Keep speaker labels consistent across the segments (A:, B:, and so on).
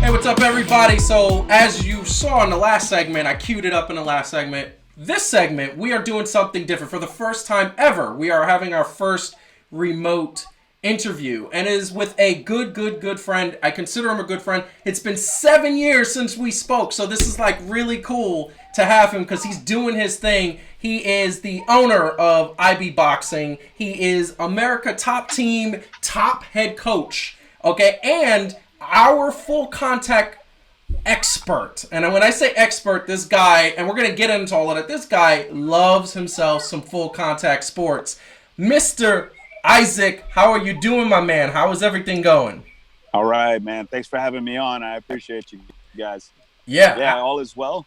A: Hey, what's up, everybody? So, as you saw in the last segment, I queued it up in the last segment. This segment, we are doing something different. For the first time ever, we are having our first remote interview. And it is with a good friend. I consider him a good friend. It's been 7 years since we spoke, so this is like really cool to have him because he's doing his thing. He is the owner of IBBoxing. He is America top team, top head coach. Okay, and our full contact expert. And when I say expert, this guy, and we're going to get into all of it, this guy loves himself some full contact sports. Mr. Isaac, how are you doing, my man? How is everything going?
B: All right, man. Thanks for having me on. I appreciate you guys.
A: Yeah,
B: all is well.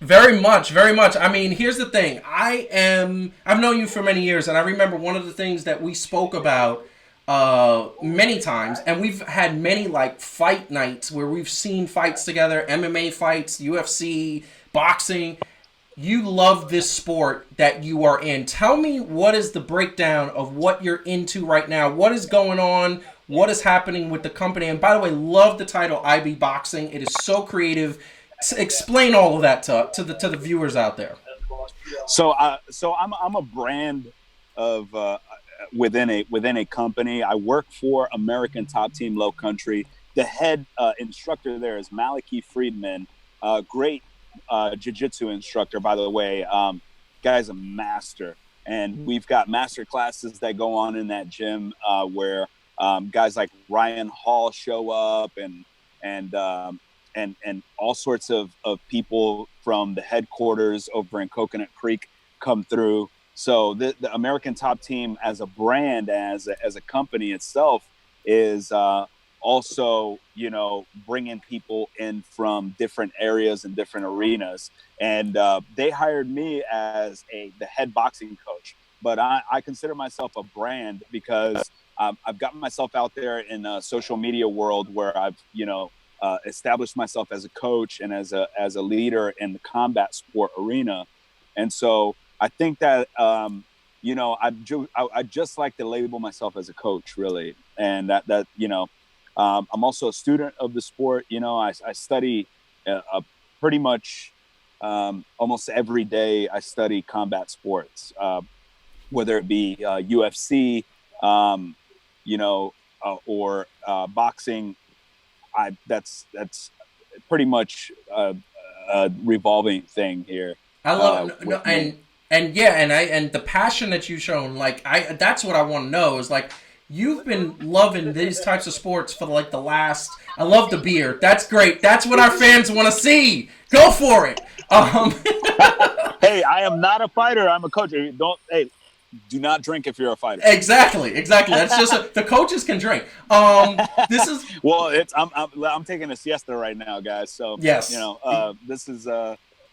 A: Very much, very much. I mean, here's the thing. I've known you for many years, and I remember one of the things that we spoke about many times, and we've had many like fight nights where we've seen fights together, MMA fights, UFC, boxing. You love this sport that you are in. Tell me, what is the breakdown of what you're into right now? What is going on? What is happening with the company? And by the way, love the title IBBoxing. It is so creative. Explain all of that to the viewers out there.
B: So I'm a brand of within a company. I work for American Top Team Low Country. The head instructor there is Maliki Friedman, great jiu-jitsu instructor, by the way. Guy's a master, and we've got master classes that go on in that gym where guys like Ryan Hall show up, and all sorts of people from the headquarters over in Coconut Creek come through. So the American Top Team as a brand, as a company itself, is also, bringing people in from different areas and different arenas. And they hired me as the head boxing coach. But I consider myself a brand because I've gotten myself out there in a social media world where I've, established myself as a coach and as a leader in the combat sport arena. And so I think that, I just like to label myself as a coach, really. And that I'm also a student of the sport. I study pretty much almost every day. I study combat sports, whether it be UFC, or boxing. That's pretty much a revolving thing here.
A: I love it. And the passion that you've shown, that's what I want to know is you've been loving these types of sports for the last. I love the beer. That's great. That's what our fans want to see. Go for it.
B: Hey, I am not a fighter. I'm a coach. Do not drink if you're a fighter.
A: Exactly. That's just the coaches can drink. This is
B: well. I'm taking a siesta right now, guys. So
A: yes,
B: this is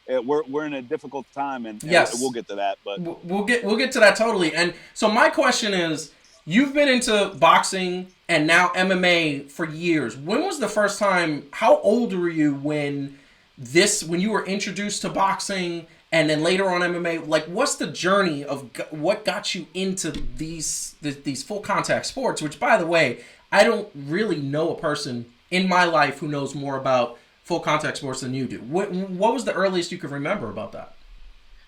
B: we're in a difficult time, and
A: yes,
B: we'll get to that. But
A: we'll get to that totally. And so my question is, you've been into boxing and now MMA for years. When was the first time? How old were you when you were introduced to boxing? And then later on MMA, what's the journey of what got you into these full contact sports? Which, by the way, I don't really know a person in my life who knows more about full contact sports than you do. What was the earliest you could remember about that?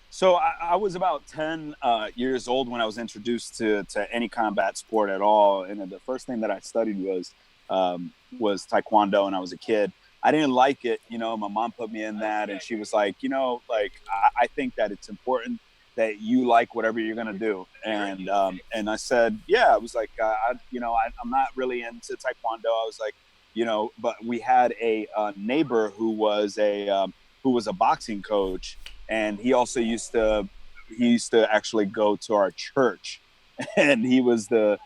B: So I was about 10 years old when I was introduced to any combat sport at all. And the first thing that I studied was Taekwondo, and I was a kid. I didn't like it. My mom put me in that, and she was like, I think that it's important that you like whatever you're going to do. And I said, yeah, I was like, I'm not really into Taekwondo. I was like, but we had a neighbor who was a boxing coach, and he also used to actually go to our church, and he was a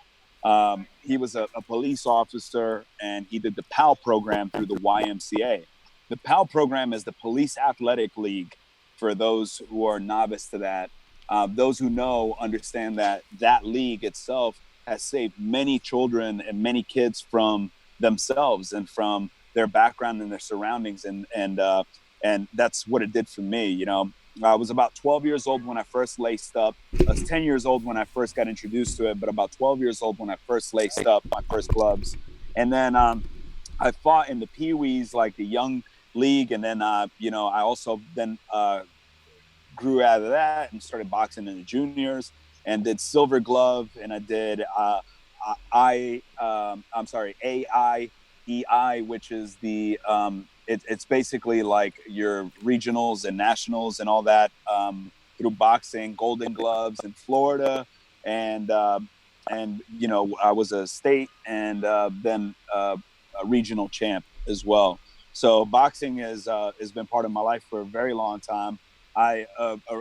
B: police officer, and he did the PAL program through the YMCA. The PAL program is the Police Athletic League, for those who are novice to that. Those who know understand that league itself has saved many children and many kids from themselves and from their background and their surroundings. And that's what it did for me. I was about 12 years old when I first laced up. I was 10 years old when I first got introduced to it, but about 12 years old when I first laced up my first gloves. And then I fought in the Pee-wees, like the young league, and then I also then grew out of that and started boxing in the juniors and did silver glove, and I did AIEI, which is the it's basically like your regionals and nationals and all that through boxing, Golden Gloves in Florida, and I was a state and then a regional champ as well. So boxing has been part of my life for a very long time. I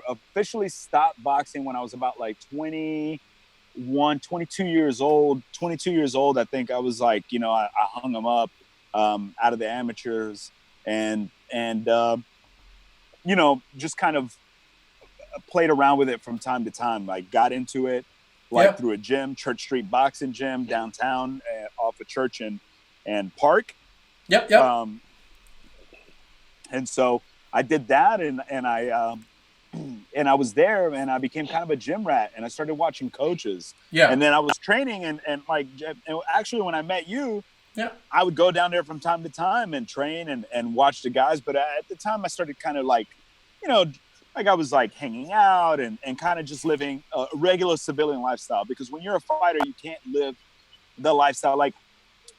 B: officially stopped boxing when I was about like 22 years old. 22 years old, I think I was like, I hung them up out of the amateurs and just kind of played around with it from time to time. I got into it through a gym, Church Street Boxing Gym downtown off of Church and Park.
A: Yep.
B: And so I did that, and I was there, and I became kind of a gym rat, and I started watching coaches. Yeah. And then I was training, and actually when I met you, I would go down there from time to time and train and watch the guys. But at the time, I started kind of like, I was like hanging out and kind of just living a regular civilian lifestyle. Because when you're a fighter, you can't live the lifestyle. Like,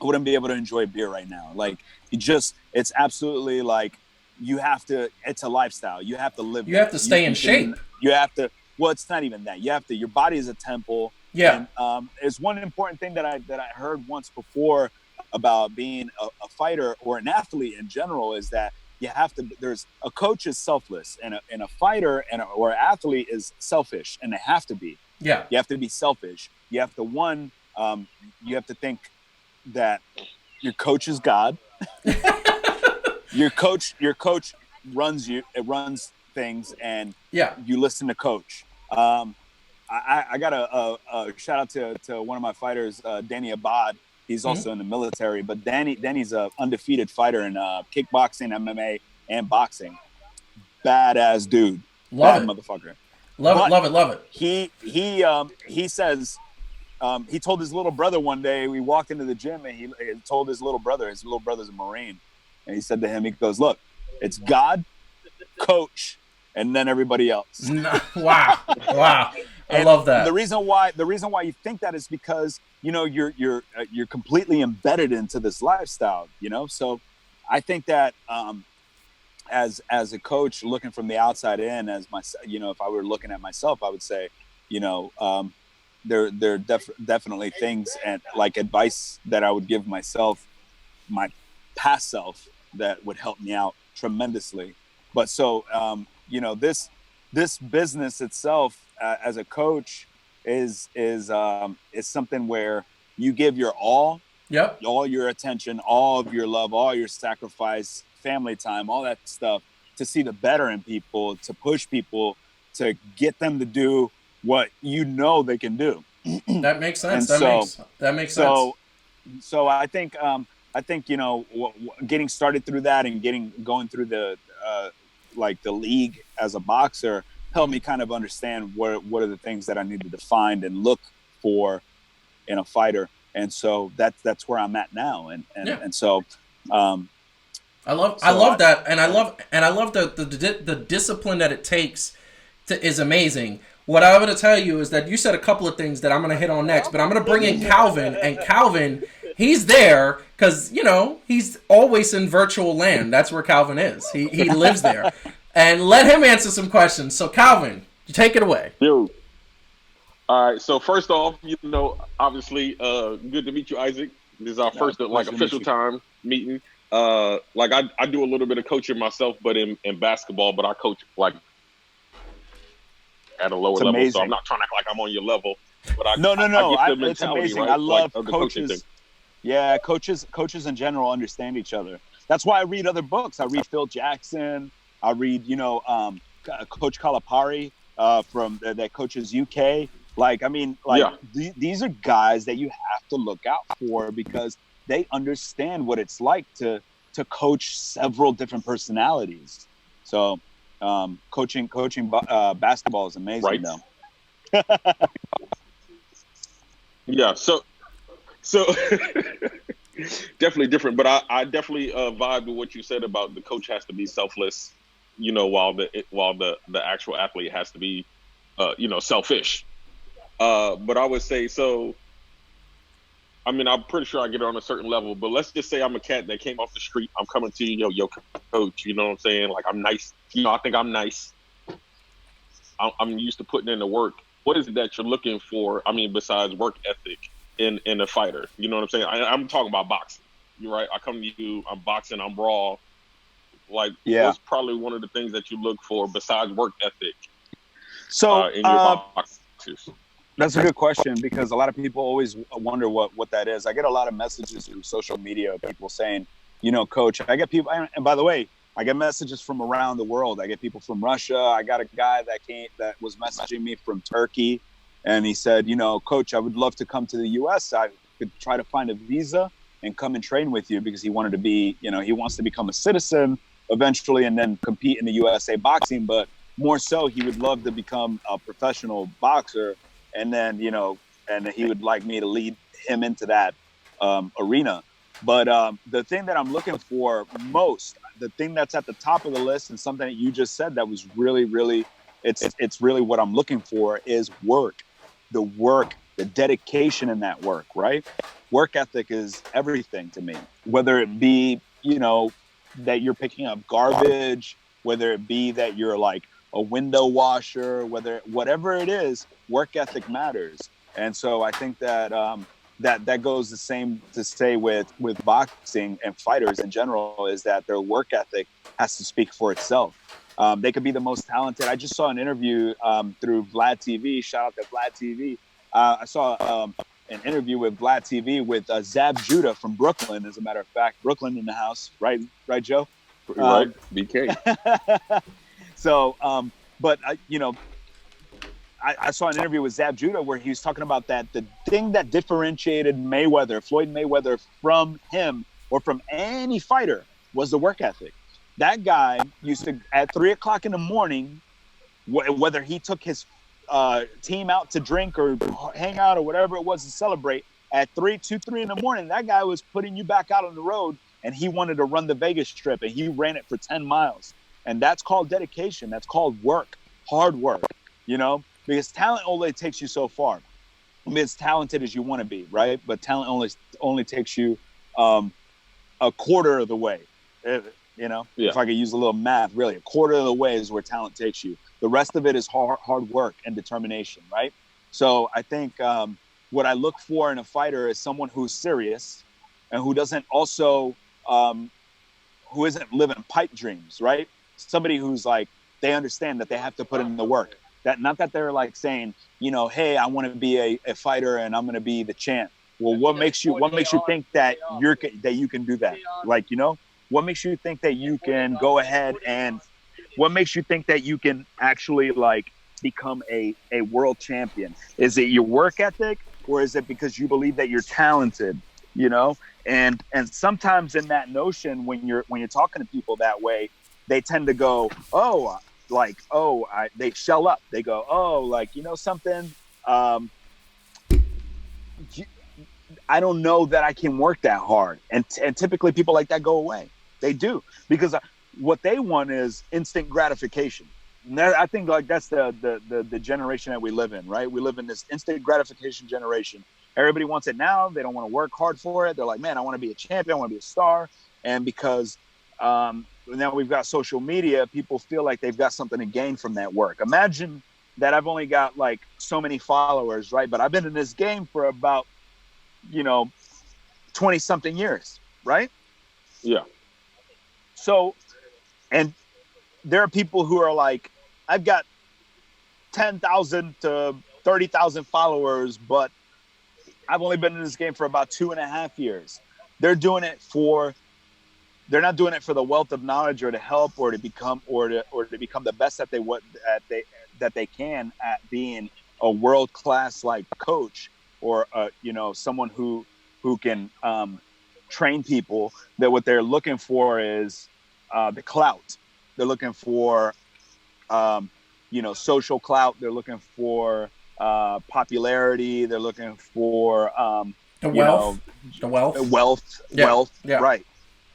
B: I wouldn't be able to enjoy beer right now. Like, it's absolutely like, it's a lifestyle. You have to live.
A: You have to stay in shape.
B: You have to, well, it's not even that. Your body is a temple.
A: Yeah.
B: And it's one important thing that I heard once before about being a fighter or an athlete in general is that a coach is selfless, and a fighter or an athlete is selfish, and they have to be.
A: Yeah.
B: You have to be selfish. You have to you have to think that your coach is God. Your coach runs things, and you listen to coach. I got a shout out to one of my fighters, Danny Abad. He's also in the military, but Danny's a undefeated fighter in kickboxing, MMA, and boxing. Badass dude.
A: Love it.
B: Motherfucker.
A: Love it.
B: He says he told his little brother one day, we walked into the gym, and he told his little brother's a Marine. And he said to him, he goes, "Look, it's God, coach, and then everybody else."
A: Wow. I love that.
B: The reason why you think that is because, you're completely embedded into this lifestyle, So I think that as a coach looking from the outside in, as my, if I were looking at myself, I would say, there are definitely things and like advice that I would give myself, my past self, that would help me out tremendously. But so this business itself as a coach is something where you give your all your attention, all of your love, all your sacrifice, family time, all that stuff, to see the better in people, to push people, to get them to do what they can do.
A: That makes sense. That makes
B: sense. So I think getting started through that and going through the the league as a boxer helped me kind of understand what are the things that I needed to find and look for in a fighter. And so that's where I'm at now. And so
A: I love that, and I love the discipline that it takes is amazing. What I'm going to tell you is that you said a couple of things that I'm going to hit on next, but I'm going to bring in Calvin, and Calvin, he's there because, he's always in virtual land. That's where Calvin is. He lives there. And let him answer some questions. So, Calvin, take it away.
C: Yo. All right. So, first off, obviously, good to meet you, Isaac. This is our first official time meeting. I do a little bit of coaching myself, but in basketball, but I coach at a lower level.
B: Amazing.
C: So I'm not trying to act like I'm on your level. But
B: No.
C: I get the
B: It's amazing.
C: right?
B: I love
C: of the
B: coaches. Yeah, coaches in general understand each other. That's why I read other books. I read Phil Jackson. I read, Coach Calipari from that coaches UK. These are guys that you have to look out for because they understand what it's like to coach several different personalities. So coaching basketball is amazing,
C: right?
B: Though.
C: Yeah. So definitely different. But I definitely vibe with what you said about the coach has to be selfless, while the actual athlete has to be, selfish. But I would say so. I mean, I'm pretty sure I get it on a certain level, but let's just say I'm a cat that came off the street. I'm coming to you, yo, coach. You know what I'm saying? Like, I'm nice. I think I'm nice. I'm used to putting in the work. What is it that you're looking for? I mean, besides work ethic in a fighter, you know what I'm saying? I'm talking about boxing. You're right. I come to you. I'm boxing. I'm raw. Like, what's probably one of the things that you look for besides work ethic?
B: So
C: in your boxers.
B: That's a good question, because a lot of people always wonder what that is. I get a lot of messages through social media of people saying, coach, I get people, and by the way, I get messages from around the world. I get people from Russia. I got a guy that was messaging me from Turkey, and he said, coach, I would love to come to the US. I could try to find a visa and come and train with you, because he wanted to be, he wants to become a citizen eventually and then compete in the USA boxing. But more so, he would love to become a professional boxer. And then, and he would like me to lead him into that arena. But the thing that I'm looking for most, the thing that's at the top of the list, and something that you just said that was really, really, it's really what I'm looking for, is work. The dedication in that work, right? Work ethic is everything to me. Whether it be, that you're picking up garbage, whether it be that you're like a window washer, whatever it is, work ethic matters. And so I think that that goes the same to say with boxing and fighters in general, is that their work ethic has to speak for itself. They could be the most talented. I just saw an interview through Vlad TV. Shout out to Vlad TV. I saw an interview with Vlad TV with Zab Judah from Brooklyn. As a matter of fact, Brooklyn in the house, right, Joe?
C: Right, BK.
B: So, but I saw an interview with Zab Judah where he was talking about that the thing that differentiated Floyd Mayweather, from him or from any fighter was the work ethic. That guy used to, at 3:00 in the morning, whether he took his team out to drink or hang out or whatever it was to celebrate, at 3 in the morning, that guy was putting you back out on the road, and he wanted to run the Vegas Strip, and he ran it for 10 miles. And that's called dedication. That's called work, hard work, because talent only takes you so far. I mean, as talented as you want to be, right? But talent only takes you a quarter of the way, Yeah. If I could use a little math, really, a quarter of the way is where talent takes you. The rest of it is hard work and determination, right? So I think what I look for in a fighter is someone who's serious and who doesn't also, who isn't living pipe dreams, right? Somebody who's like, they understand that they have to put in the work. That not that they're like saying, hey, I want to be a fighter and I'm going to be the champ. Well, what makes you think that you can do that? Like, what makes you think that you can go ahead, and what makes you think that you can actually like become a world champion? Is it your work ethic, or is it because you believe that you're talented? And sometimes in that notion, when you're talking to people that way, they tend to go, they shell up. They go, something. I don't know that I can work that hard. And typically people like that go away. They do, because what they want is instant gratification. And I think like that's the generation that we live in, right? We live in this instant gratification generation. Everybody wants it now. They don't want to work hard for it. They're like, man, I want to be a champion. I want to be a star. And because now we've got social media, people feel like they've got something to gain from that work. Imagine that I've only got like so many followers, right? But I've been in this game for about, 20 something years, right?
C: Yeah.
B: So, and there are people who are like, I've got 10,000 to 30,000 followers, but I've only been in this game for about 2.5 years. They're not doing it for the wealth of knowledge or to help or to become the best that they can at being a world-class like coach or someone who can train people. That what they're looking for is the clout. They're looking for social clout. They're looking for popularity. They're looking for
A: The
B: you
A: wealth.
B: know,
A: The wealth.
B: wealth,
A: Yeah.
B: right?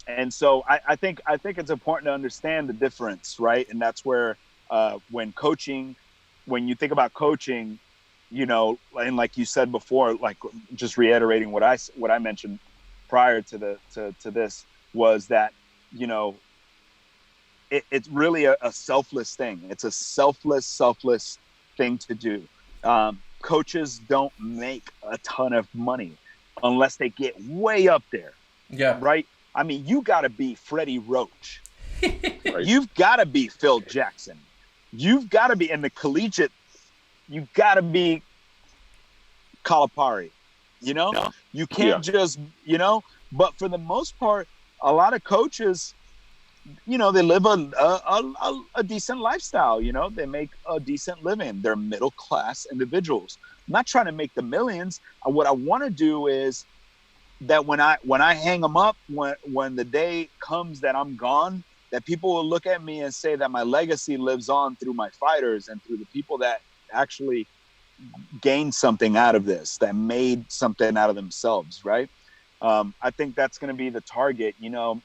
B: And so I think it's important to understand the difference, right? And that's where when you think about coaching, you know, and like you said before, like just reiterating what I mentioned prior to this was that, you know, it's really a selfless thing. It's a selfless thing to do. Coaches don't make a ton of money unless they get way up there.
A: Yeah.
B: Right. I mean, you got to be Freddie Roach.
C: Right.
B: You've got to be Phil Jackson. You've got to be in the collegiate. You've got to be Calipari. You know, you can't just, you know, but for the most part, a lot of coaches, you know, they live a decent lifestyle. You know, they make a decent living. They're middle class individuals. I'm not trying to make the millions. What I want to do is that when I hang them up, when the day comes that I'm gone, that people will look at me and say that my legacy lives on through my fighters and through the people that actually gained something out of this, that made something out of themselves, right? I think that's going to be the target. You know,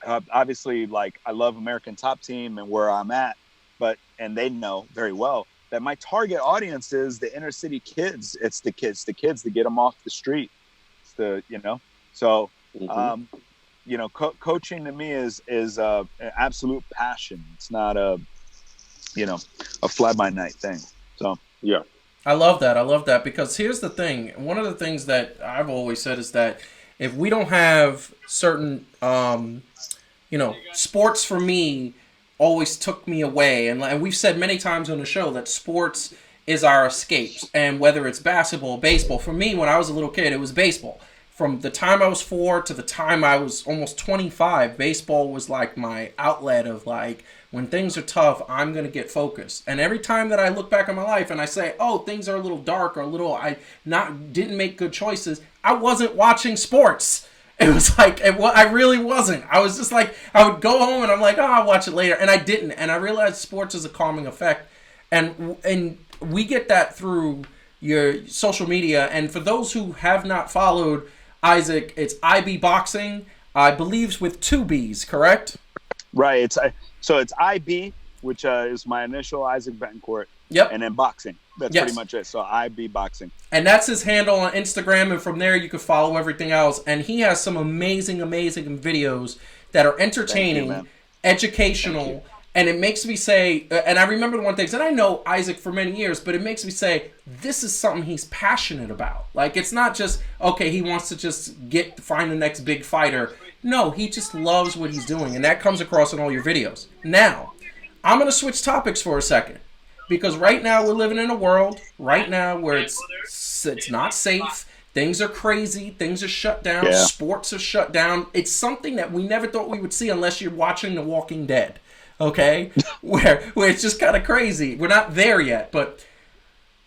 B: obviously, like, I love American Top Team and where I'm at, and they know very well that my target audience is the inner city kids. It's the kids to get them off the street. It's the, you know, so, you know, coaching to me is an absolute passion. It's not a fly by night thing. So,
C: yeah.
A: I love that because here's the thing. One of the things that I've always said is that if we don't have certain, you know, sports for me always took me away. And we've said many times on the show that sports is our escapes. And whether it's basketball, baseball, for me, when I was a little kid, it was baseball. From the time I was 4 to the time I was almost 25, baseball was like my outlet of, like, when things are tough, I'm going to get focused. And every time that I look back on my life and I say, oh, things are a little dark or I didn't make good choices, I wasn't watching sports. It was like, I really wasn't. I was just like, I would go home and I'm like, oh, I'll watch it later. And I didn't. And I realized sports is a calming effect. And we get that through your social media. And for those who have not followed Isaac, it's IBBoxing, I believe, with 2 B's, correct?
B: Right. So it's IB, which is my initial, Isaac Bentancourt.
A: Yep.
B: And then boxing. That's pretty much it. So IBBoxing.
A: And that's his handle on Instagram, and from there you can follow everything else. And he has some amazing videos that are entertaining, educational, and it makes me say, and I remember the one thing, and I know Isaac for many years, but it makes me say, this is something he's passionate about. Like, it's not just, okay, he wants to just find the next big fighter. No, he just loves what he's doing, and that comes across in all your videos. Now, I'm going to switch topics for a second, because right now we're living in a world right now where it's not safe. Things are crazy. Things are shut down.
B: Yeah.
A: Sports are shut down. It's something that we never thought we would see unless you're watching The Walking Dead. Okay, where it's just kind of crazy. We're not there yet, but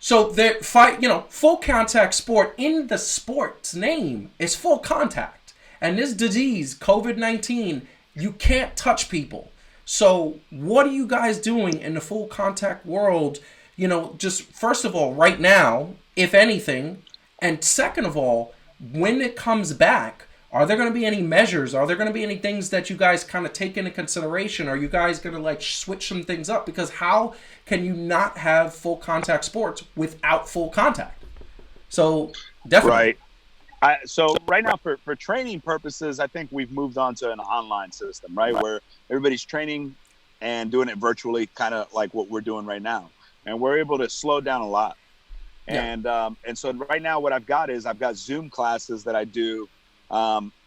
A: so the fight, you know, full contact sport, in the sport's name is full contact, and this disease, COVID-19, you can't touch people. So what are you guys doing in the full contact world? You know, just first of all, right now, if anything, and second of all, when it comes back, are there going to be any measures? Are there going to be any things that you guys kind of take into consideration? Are you guys going to, like, switch some things up? Because how can you not have full contact sports without full contact? So definitely.
B: Right. So right now for training purposes, I think we've moved on to an online system, right? Where everybody's training and doing it virtually, kind of like what we're doing right now. And we're able to slow down a lot. Yeah. And so right now what I've got Zoom classes that I do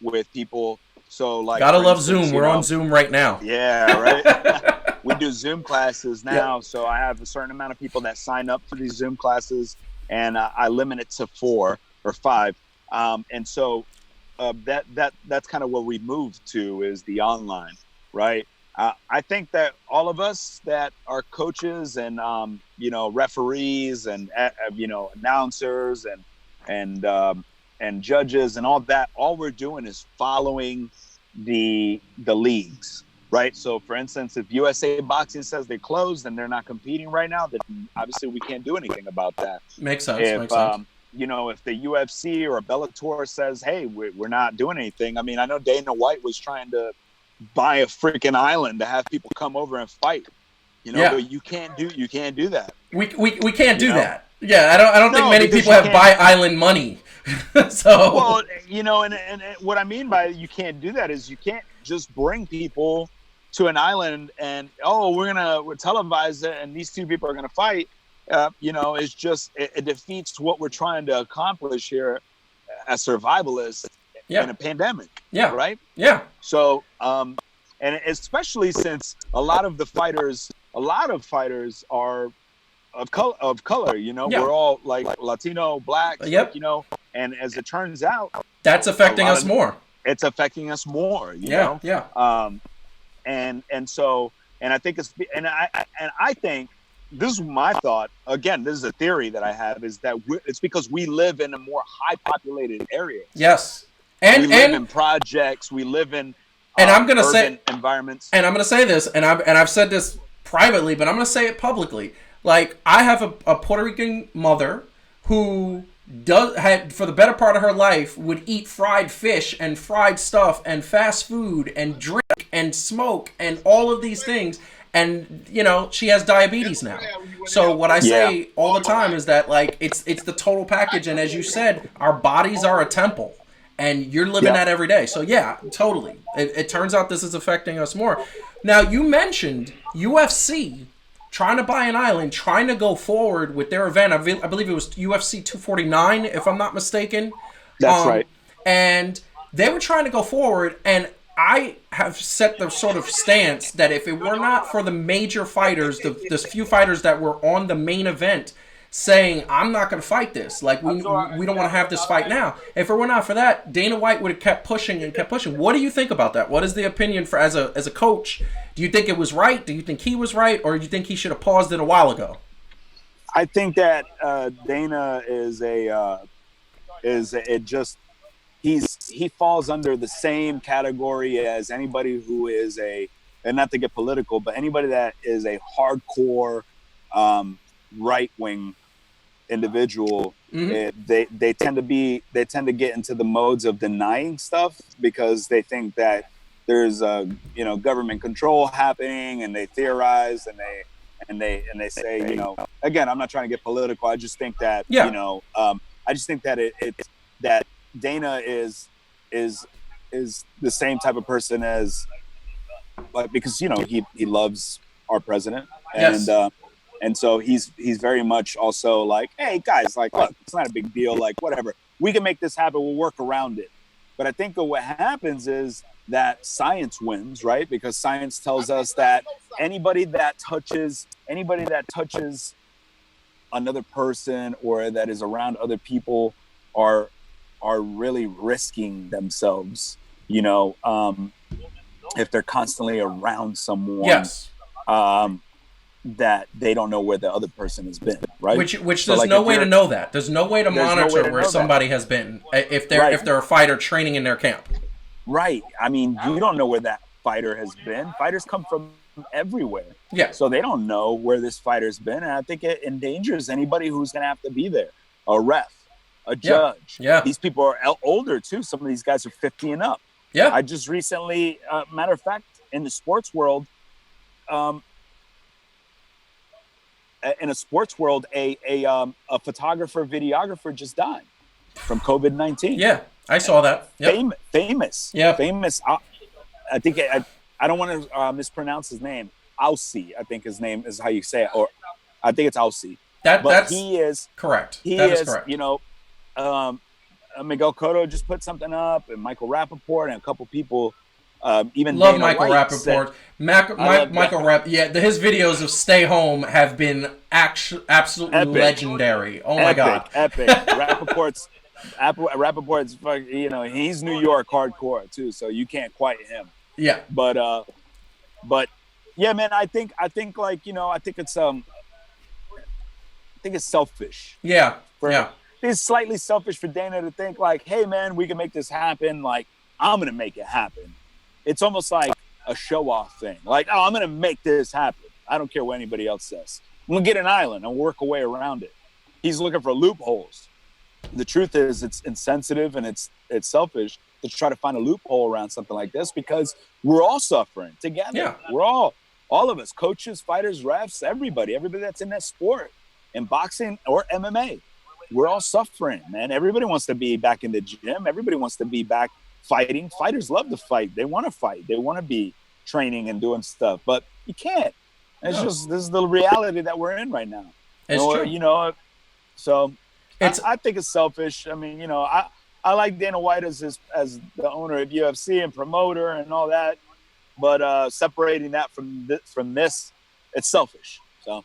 B: with people. So, like,
A: gotta love Zoom. We're on Zoom right now.
B: Yeah, right. We do Zoom classes now. Yep. So I have a certain amount of people that sign up for these Zoom classes, and I limit it to 4 or 5. And so that's kind of what we moved to, is the online, right? I think that all of us that are coaches and you know, referees and you know, announcers and judges and all that, all we're doing is following the leagues, right? So, for instance, if USA Boxing says they're closed and they're not competing right now, then obviously we can't do anything about that.
A: Makes sense.
B: if the UFC or Bellator says, hey, we're not doing anything. I mean, I know Dana White was trying to buy a freaking island to have people come over and fight, but you can't do that.
A: We can't do that. Yeah, I don't think many people have buy island money. So
B: well, and what I mean by you can't do that is you can't just bring people to an island and we're televise it and these two people are gonna fight. It's just it defeats what we're trying to accomplish here as survivalists in a pandemic. Yeah. Right.
A: Yeah.
B: So and especially since a lot of fighters are of color, we're all like Latino, Black, and as it turns out,
A: that's affecting us more.
B: It's affecting us more, you know?
A: Yeah.
B: And so I think I think this is my thought. Again, this is a theory that I have, is that it's because we live in a more high populated area.
A: Yes.
B: We live in projects, we live in
A: and I'm gonna say
B: environments.
A: And I'm gonna say this, and I've said this privately, but I'm gonna say it publicly. Like, I have a Puerto Rican mother who had for the better part of her life would eat fried fish and fried stuff and fast food and drink and smoke and all of these things, and she has diabetes now. So what I say all the time is that, like, it's the total package, and as you said, our bodies are a temple, and you're living that every day. So yeah, totally. It turns out this is affecting us more. Now, you mentioned UFC trying to buy an island, trying to go forward with their event. I believe it was UFC 249, if I'm not mistaken.
B: That's right.
A: And they were trying to go forward, and I have set the sort of stance that if it were not for the major fighters, the few fighters that were on the main event saying, I'm not going to fight this, like, we don't want to have this fight now. If it were not for that, Dana White would have kept pushing and kept pushing. What do you think about that? What is the opinion for as a coach? Do you think it was right? Do you think he was right? Or do you think he should have paused it a while ago?
B: I think that Dana he falls under the same category as anybody who is and not to get political, but anybody that is a hardcore right-wing individual. Mm-hmm. They tend to get into the modes of denying stuff because they think that there's government control happening, and they theorize and they say, again, I'm not trying to get political. I just think that I just think that that Dana is the same type of person as, like, because he loves our president, and
A: yes.
B: And so he's very much also like, hey guys, like, look, it's not a big deal, like, whatever, we can make this happen, we'll work around it. But I think that what happens is that science wins, right? Because science tells us that anybody that touches another person or that is around other people are really risking themselves, if they're constantly around someone.
A: Yes.
B: That they don't know where the other person has been, right?
A: Which so, there's like, no way to know that. There's no way to monitor where somebody has been if they're a fighter training in their camp.
B: Right. I mean, you don't know where that fighter has been. Fighters come from everywhere.
A: Yeah.
B: So they don't know where this fighter's been, and I think it endangers anybody who's going to have to be there. A ref, a judge.
A: Yeah.
B: These people are older too. Some of these guys are 50 and up.
A: Yeah.
B: I just recently, matter of fact, in the sports world, a photographer, videographer just died from COVID-19.
A: Yeah, I saw that. Yep.
B: Famous. Yeah. Famous. I think I don't want to mispronounce his name. Aussie, I think his name is how you say it, or I think it's Aussie.
A: That's
B: he is
A: correct.
B: That is correct. Miguel Cotto just put something up, and Michael Rappaport and a couple people. Even
A: love
B: Dana
A: Michael
B: White
A: Rappaport. Michael Rapp. Yeah, his videos of Stay Home have been absolutely
B: epic.
A: Legendary. Oh my God,
B: epic. Rappaport's he's New York hardcore too, so you can't quite him.
A: Yeah,
B: but yeah, man, I think like I think it's selfish.
A: Yeah,
B: It's slightly selfish for Dana to think like, hey man, we can make this happen. Like, I'm gonna make it happen. It's almost like a show-off thing. Like, I'm going to make this happen. I don't care what anybody else says. I'm going to get an island and work a way around it. He's looking for loopholes. the truth is it's insensitive and it's selfish to try to find a loophole around something like this, because we're all suffering together.
A: Yeah.
B: We're all of us, coaches, fighters, refs, everybody that's in that sport, in boxing or MMA, we're all suffering, man. Everybody wants to be back in the gym. Everybody wants to be back fighting. Fighters love to fight. They want to fight. They want to be training and doing stuff, but you can't. It's just, this is the reality that we're in right now.
A: It's true.
B: You know, so I think it's selfish. I mean, you know, I like Dana White as the owner of UFC and promoter and all that, but separating that from this, it's selfish. So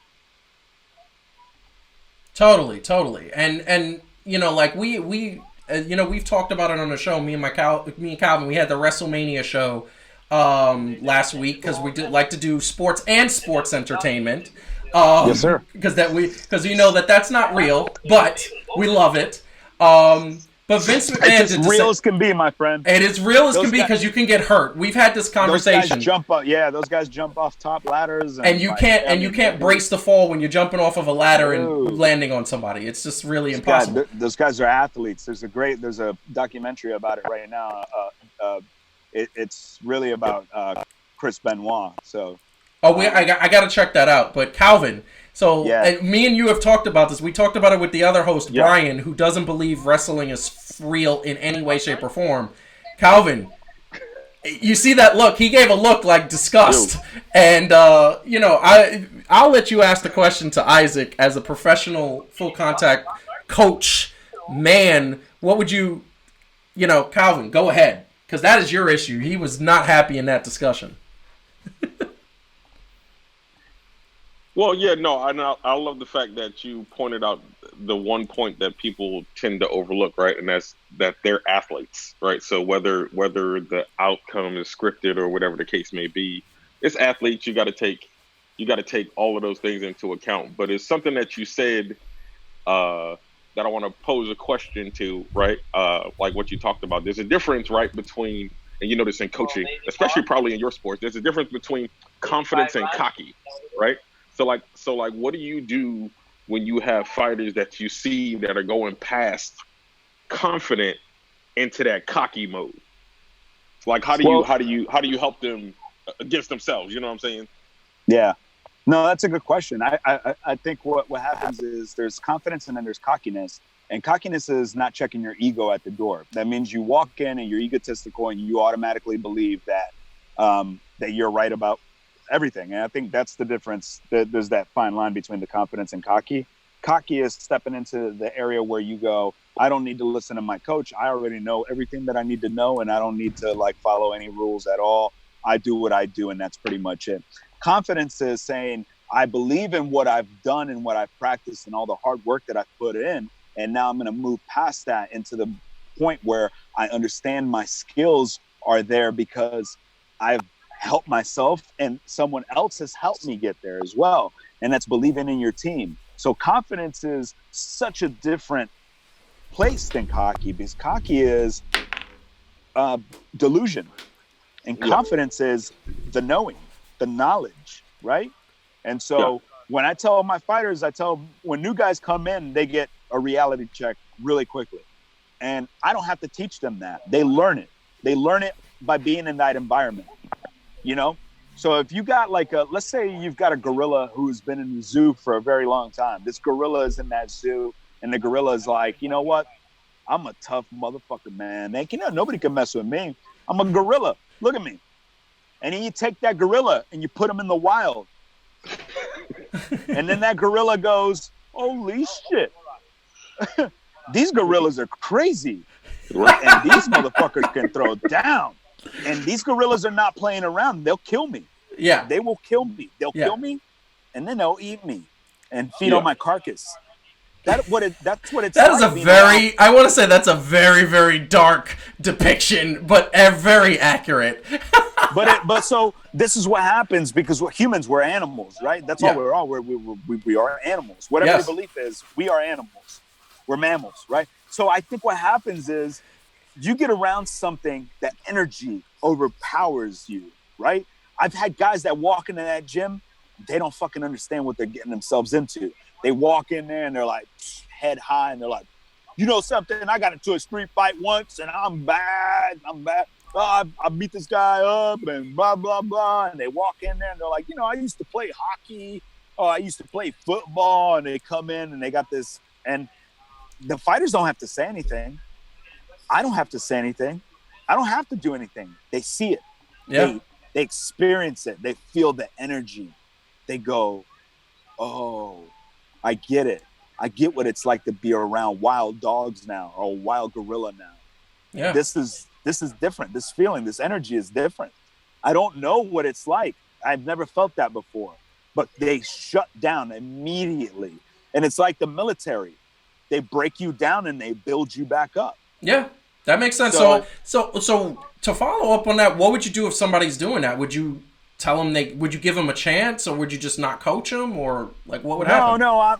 A: totally, and you know, like we you know, we've talked about it on the show. Me and Calvin, we had the WrestleMania show last week because we did like to do sports and sports entertainment.
B: Yes, sir.
A: Because you know that's not real, but we love it. But Vince McMahon
B: it's as real as can be, my friend.
A: It is real as can be because you can get hurt. We've had this conversation.
B: Those guys jump off top ladders,
A: and you can't brace the fall when you're jumping off of a ladder and landing on somebody. It's just really impossible.
B: Those guys are athletes. There's a documentary about it right now. It's really about Chris Benoit. So.
A: I got to check that out. But Calvin, and me and you have talked about this. We talked about it with the other host, Brian, who doesn't believe wrestling is real in any way, shape, or form. Calvin, you see that look? He gave a look like disgust. And, you know, I'll let you ask the question to Isaac as a professional full contact coach, man. What would you know, Calvin, go ahead. Because that is your issue. He was not happy in that discussion.
C: Well, yeah, no, I love the fact that you pointed out the one point that people tend to overlook, right? And that's that they're athletes, right? So whether the outcome is scripted or whatever the case may be, it's athletes. You got to take all of those things into account. But it's something that you said that I want to pose a question to, right? Like what you talked about. There's a difference, right, between, and you know this in coaching, especially probably in your sport. There's a difference between confidence and cocky, right? So like, what do you do when you have fighters that you see that are going past confident into that cocky mode? Like, how do you help them against themselves? You know what I'm saying?
B: Yeah, no, that's a good question. I think what happens is there's confidence and then there's cockiness, and cockiness is not checking your ego at the door. That means you walk in and you're egotistical and you automatically believe that that you're right about everything. And I think that's the difference. There's that fine line between the confidence and cocky. Cocky is stepping into the area where you go, I don't need to listen to my coach. I already know everything that I need to know, and I don't need to like follow any rules at all. I do what I do, and that's pretty much it. Confidence is saying, I believe in what I've done and what I've practiced and all the hard work that I've put in. And now I'm going to move past that into the point where I understand my skills are there because I've help myself and someone else has helped me get there as well. And that's believing in your team. So confidence is such a different place than cocky, because cocky is delusion and confidence is the knowing, the knowledge, right? And so when I tell my fighters, when new guys come in, they get a reality check really quickly. And I don't have to teach them that. They learn it. They learn it by being in that environment. You know, so if you got let's say you've got a gorilla who's been in the zoo for a very long time. This gorilla is in that zoo, and the gorilla is like, you know what? I'm a tough motherfucker, man. Nobody can mess with me. I'm a gorilla. Look at me. And then you take that gorilla and you put him in the wild. And then that gorilla goes, holy shit. These gorillas are crazy. And these motherfuckers can throw down. And these gorillas are not playing around. They'll kill me.
A: Yeah.
B: They will kill me. They'll kill me, and then they'll eat me and feed on my carcass. That's what it's
A: That
B: like.
A: Is a very, I want to say that's a very, very dark depiction, but very accurate.
B: but so this is what happens because we're humans, we're animals, right? That's all we're all. We are animals. Whatever the belief is, we are animals. We're mammals, right? So I think what happens is you get around something that energy overpowers you, right? I've had guys that walk into that gym, they don't fucking understand what they're getting themselves into. They walk in there and they're like head high and they're like, You know something? I got into a street fight once, and I'm bad. Oh, I beat this guy up, and blah blah blah. And they walk in there, and they're like, I used to play hockey. Oh, I used to play football. And they come in, and they got this. And the fighters don't have to say anything. I don't have to say anything. I don't have to do anything. They see it.
A: Yeah.
B: They experience it. They feel the energy. They go, oh, I get it. I get what it's like to be around wild dogs now, or a wild gorilla now.
A: Yeah.
B: This is different. This feeling, this energy is different. I don't know what it's like. I've never felt that before. But they shut down immediately. And it's like the military. They break you down and they build you back up.
A: Yeah, that makes sense. So to follow up on that, what would you do if somebody's doing that? Would you tell them would you give them a chance, or would you just not coach them, or like what would happen?
B: No.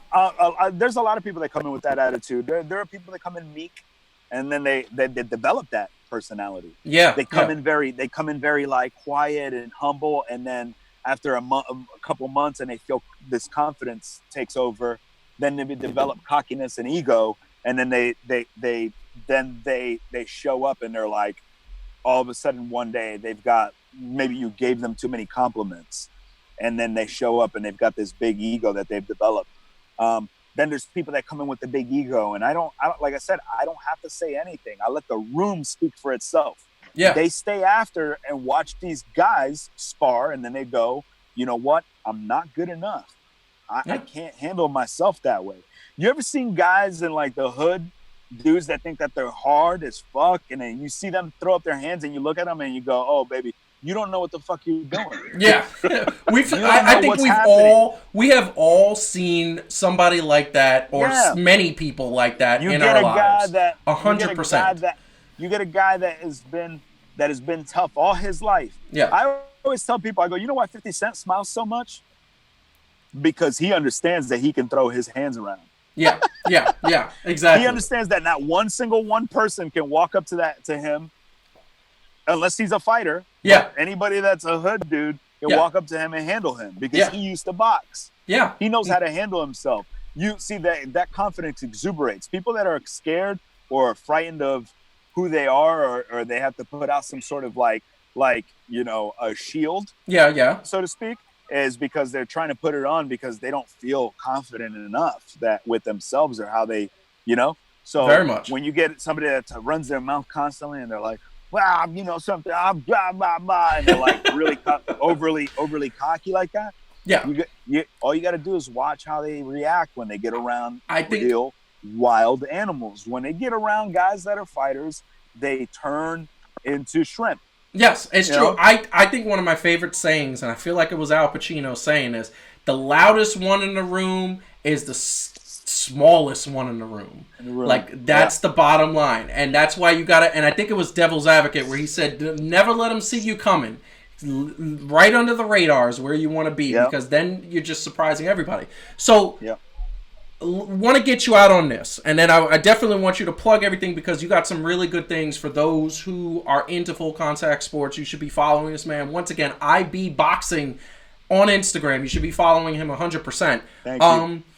B: There's a lot of people that come in with that attitude. There are people that come in meek, and then they develop that personality.
A: Yeah,
B: they come in very like quiet and humble, and then after a couple months, and they feel this confidence takes over. Then they develop cockiness and ego, and then they show up, and they're like, all of a sudden one day they've got, maybe you gave them too many compliments, and then they show up and they've got this big ego that they've developed. Then there's people that come in with the big ego, and I don't like I said, I don't have to say anything. I let the room speak for itself.
A: Yeah.
B: They stay after and watch these guys spar, and then they go, you know what? I'm not good enough. I can't handle myself that way. You ever seen guys in like the hood, dudes that think that they're hard as fuck, and then you see them throw up their hands and you look at them and you go, oh baby, you don't know what the fuck you're doing.
A: Yeah. I think we have all seen somebody like that, or many people like that in our lives. 100%.
B: You get a guy that has been tough all his life.
A: Yeah.
B: I always tell people, I go, you know why 50 Cent smiles so much? Because he understands that he can throw his hands around.
A: Yeah, exactly.
B: He understands that not one single person can walk up to him, unless he's a fighter.
A: Yeah.
B: Anybody that's a hood dude can walk up to him and handle him, because he used to box.
A: Yeah.
B: He knows how to handle himself. You see that confidence exuberates. People that are scared or frightened of who they are, or they have to put out some sort of like a shield.
A: Yeah.
B: So to speak. Is because they're trying to put it on because they don't feel confident enough that with themselves, or how they, So
A: very much.
B: When you get somebody that runs their mouth constantly and they're like, wow, something, blah, blah, blah, and they're like really overly cocky like that.
A: Yeah.
B: All you got to do is watch how they react when they get around real wild animals. When they get around guys that are fighters, they turn into shrimp.
A: Yes, it's true. I think one of my favorite sayings, and I feel like it was Al Pacino saying this, the loudest one in the room is the smallest one in the room. Like, that's the bottom line. And that's why you got to, and I think it was Devil's Advocate where he said, never let them see you coming. Right under the radar is where you want to be, because then you're just surprising everybody. So, want to get you out on this, and then I definitely want you to plug everything, because you got some really good things for those who are into full contact sports. You should be following this man. Once again, IBBoxing on Instagram. You should be following him 100%.
B: Thank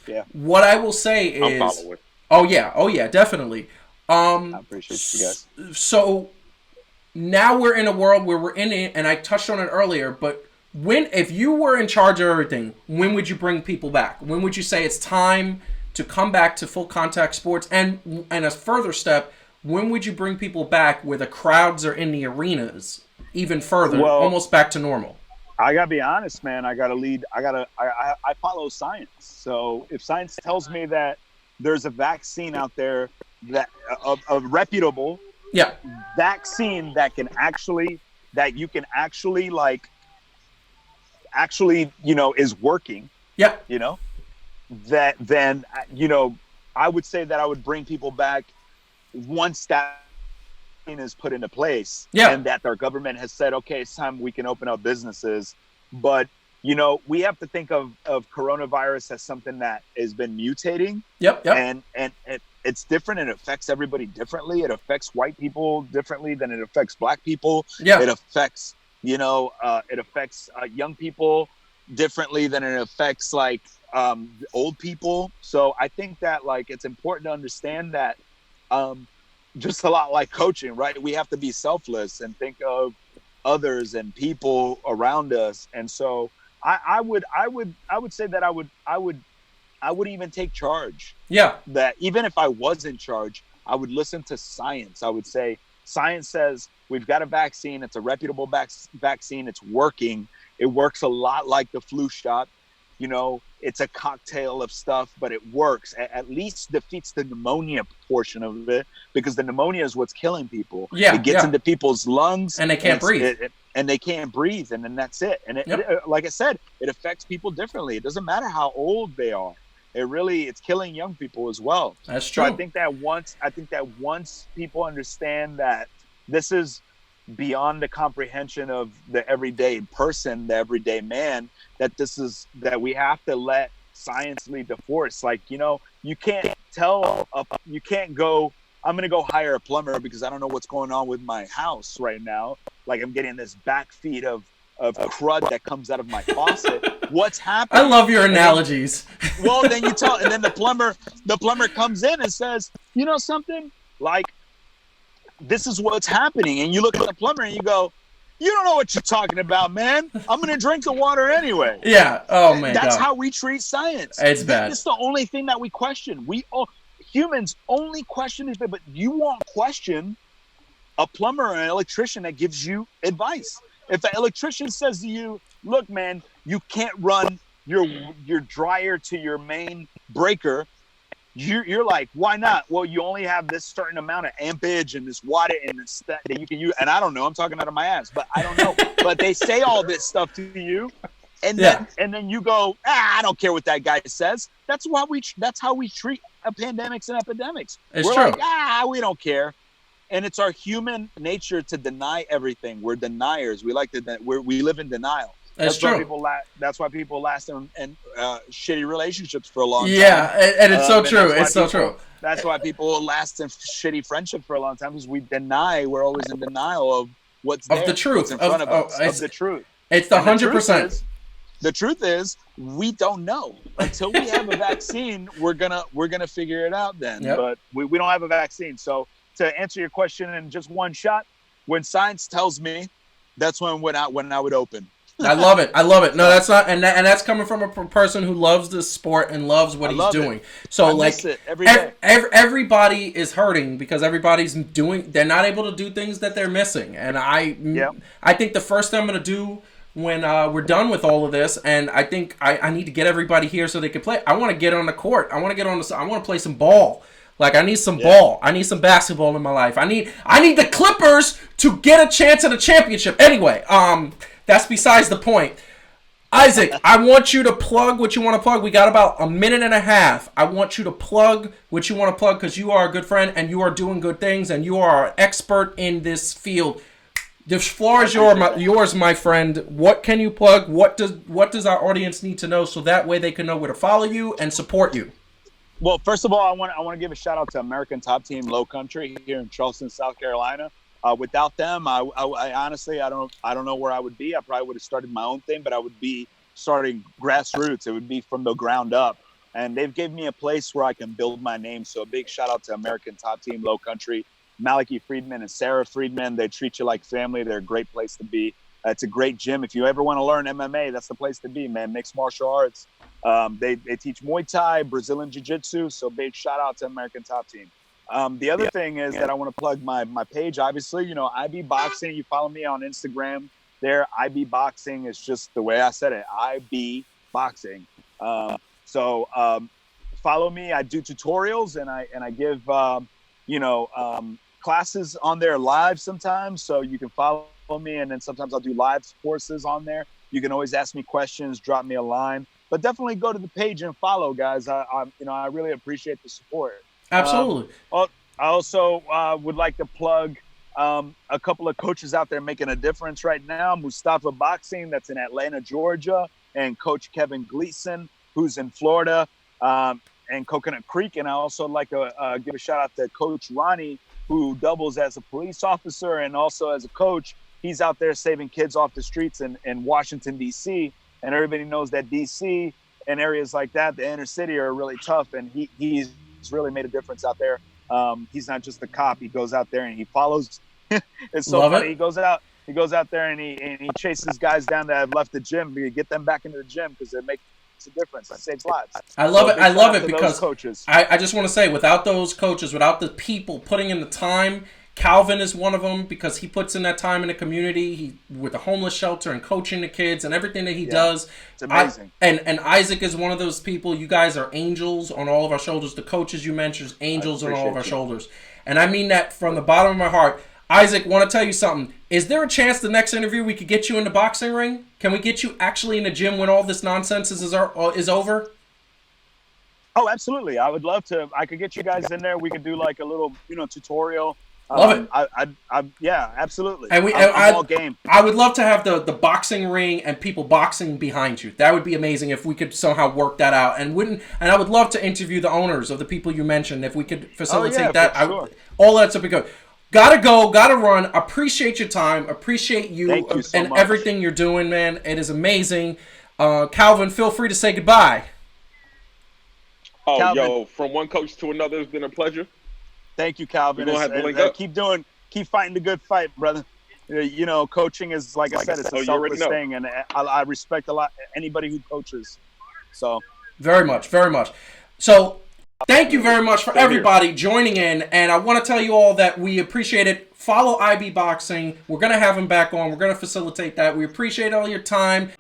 B: you.
A: What I will say is,
C: I'm following.
A: Oh yeah, definitely.
B: I appreciate you guys.
A: So now we're in a world where we're in it, and I touched on it earlier, but if you were in charge of everything, when would you bring people back? When would you say it's time to come back to full contact sports? And a further step, when would you bring people back where the crowds are in the arenas even further, almost back to normal?
B: I gotta be honest, man. I follow science. So if science tells me that there's a vaccine out there, that a reputable vaccine that you can actually is working. Yeah. That then, I would say that I would bring people back once that is put into place. Yeah. And that our government has said, okay, it's time we can open up businesses. But, we have to think of coronavirus as something that has been mutating. Yep. And it's different. It affects everybody differently. It affects white people differently than it affects black people. Yeah. It affects young people differently than it affects old people. So I think that it's important to understand that just a lot like coaching, right? We have to be selfless and think of others and people around us. And so I would say that I would even take charge.
A: Yeah.
B: That even if I was in charge, I would listen to science. I would say, science says we've got a vaccine. It's a reputable vaccine. It's working. It works a lot like the flu shot. You know, it's a cocktail of stuff, but it works. At least defeats the pneumonia portion of it, because the pneumonia is what's killing people.
A: Yeah,
B: it gets into people's lungs,
A: and they can't breathe.
B: And they can't breathe, and then that's it. And like I said, it affects people differently. It doesn't matter how old they are. It's killing young people as well.
A: That's true.
B: So I think that once people understand that this is beyond the comprehension of the everyday person, the everyday man, that we have to let science lead the force. Like, you know, you can't go, I'm going to go hire a plumber because I don't know what's going on with my house right now. Like, I'm getting this back feed of crud that comes out of my faucet. What's happening?
A: I love your analogies.
B: Then you tell, and then the plumber comes in and says, you know something? Like, this is what's happening. And you look at the plumber and you go, you don't know what you're talking about, man. I'm going to drink the water anyway.
A: Yeah. Oh, man.
B: That's how we treat science.
A: It's bad.
B: It's the only thing that we question. Humans only question these things, but you won't question a plumber or an electrician that gives you advice. If an electrician says to you, look, man, you can't run your dryer to your main breaker, you're like, why not? Well, you only have this certain amount of ampage and this watt and this that you can use. And I don't know. I'm talking out of my ass, but I don't know. But they say all this stuff to you, and then you go, I don't care what that guy says. That's how we treat pandemics and epidemics.
A: It's
B: We're
A: true.
B: like, we don't care. And it's our human nature to deny everything. We're deniers. We live in denial.
A: That's true.
B: That's why people last in shitty relationships for a long time.
A: Yeah, and it's so true. It's so true.
B: That's why people last in shitty friendship for a long time, because we're always in denial of what's there,
A: of the truth,
B: what's in front of us, of the truth.
A: It's the 100%.
B: The truth is, we don't know until we have a vaccine. We're gonna figure it out then. Yep. But we don't have a vaccine. So to answer your question in just one shot, when science tells me, that's when I would open.
A: I love it. No, that's not, and that's coming from a person who loves this sport and loves what he's doing. So
B: I
A: like
B: miss it every day.
A: Everybody is hurting because they're not able to do things that they're missing. And I think the first thing I'm going to do when we're done with all of this, and I think I need to get everybody here so they can play. I want to get on the court. I want to play some ball. Like, I need some ball. I need some basketball in my life. I need the Clippers to get a chance at a championship. Anyway, that's besides the point. Isaac, I want you to plug what you want to plug. We got about a minute and a half. I want you to plug what you want to plug because you are a good friend and you are doing good things and you are an expert in this field. The floor is yours, my friend. What can you plug? What does our audience need to know so that way they can know where to follow you and support you?
B: Well, first of all, I want to give a shout out to American Top Team Low Country here in Charleston, South Carolina. Without them, I honestly, I don't know where I would be. I probably would have started my own thing, but I would be starting grassroots. It would be from the ground up. And they've given me a place where I can build my name. So a big shout out to American Top Team Low Country, Malachi Friedman and Sarah Friedman. They treat you like family. They're a great place to be. It's a great gym. If you ever want to learn MMA, that's the place to be, man. Mixed martial arts. They teach Muay Thai, Brazilian Jiu-Jitsu. So big shout out to American Top Team. The other thing is that I want to plug my page. Obviously, IBBoxing. You follow me on Instagram there. IBBoxing is just the way I said it. IBBoxing. So follow me. I do tutorials and I give classes on there live sometimes. So you can follow me, and then sometimes I'll do live courses on there. You can always ask me questions, drop me a line, but definitely go to the page and follow, guys. I really appreciate the support.
A: Absolutely.
B: I also would like to plug a couple of coaches out there making a difference right now. Mustafa Boxing, that's in Atlanta, Georgia, and Coach Kevin Gleason, who's in Florida, and Coconut Creek. And I also like to give a shout out to Coach Ronnie, who doubles as a police officer and also as a coach. He's out there saving kids off the streets in Washington, D.C. And everybody knows that D.C. and areas like that, the inner city, are really tough. And he's really made a difference out there. He's not just a cop. He goes out there and he follows. It's so
A: Love
B: funny.
A: it.
B: He goes out there and he chases guys down that have left the gym to get them back into the gym because it makes a difference. It saves lives.
A: I love it. I love it
B: Those
A: because
B: coaches.
A: I just want to say, without those coaches, without the people putting in the time, Calvin is one of them because he puts in that time in the community, with the homeless shelter and coaching the kids and everything that he does.
B: It's amazing.
A: And Isaac is one of those people. You guys are angels on all of our shoulders. The coaches you mentioned, angels on all of our shoulders. And I mean that from the bottom of my heart. Isaac, want to tell you something. Is there a chance the next interview we could get you in the boxing ring? Can we get you actually in the gym when all this nonsense is over?
B: Oh, absolutely. I would love to. I could get you guys in there. We could do like a little, tutorial.
A: Love it.
B: Yeah, absolutely.
A: And
B: I'm all game.
A: I would love to have the boxing ring and people boxing behind you. That would be amazing if we could somehow work that out. And I would love to interview the owners of the people you mentioned if we could facilitate that.
B: Sure.
A: All that's up and good. Gotta go, gotta run. Appreciate your time. Appreciate you,
B: Thank you so
A: and
B: much.
A: everything you're doing, man. It is amazing. Calvin, feel free to say goodbye.
C: Oh,
B: Calvin.
C: yo, from one coach to another, it's been a pleasure.
B: Thank you, Calvin.
C: We're gonna have to link up.
B: Keep fighting the good fight, brother. Coaching is, like I said, it's a selfless thing, and I respect a lot anybody who coaches. So
A: very much, very much. So thank you very much for everybody joining in, and I want to tell you all that we appreciate it. Follow IBBoxing. We're going to have him back on. We're going to facilitate that. We appreciate all your time.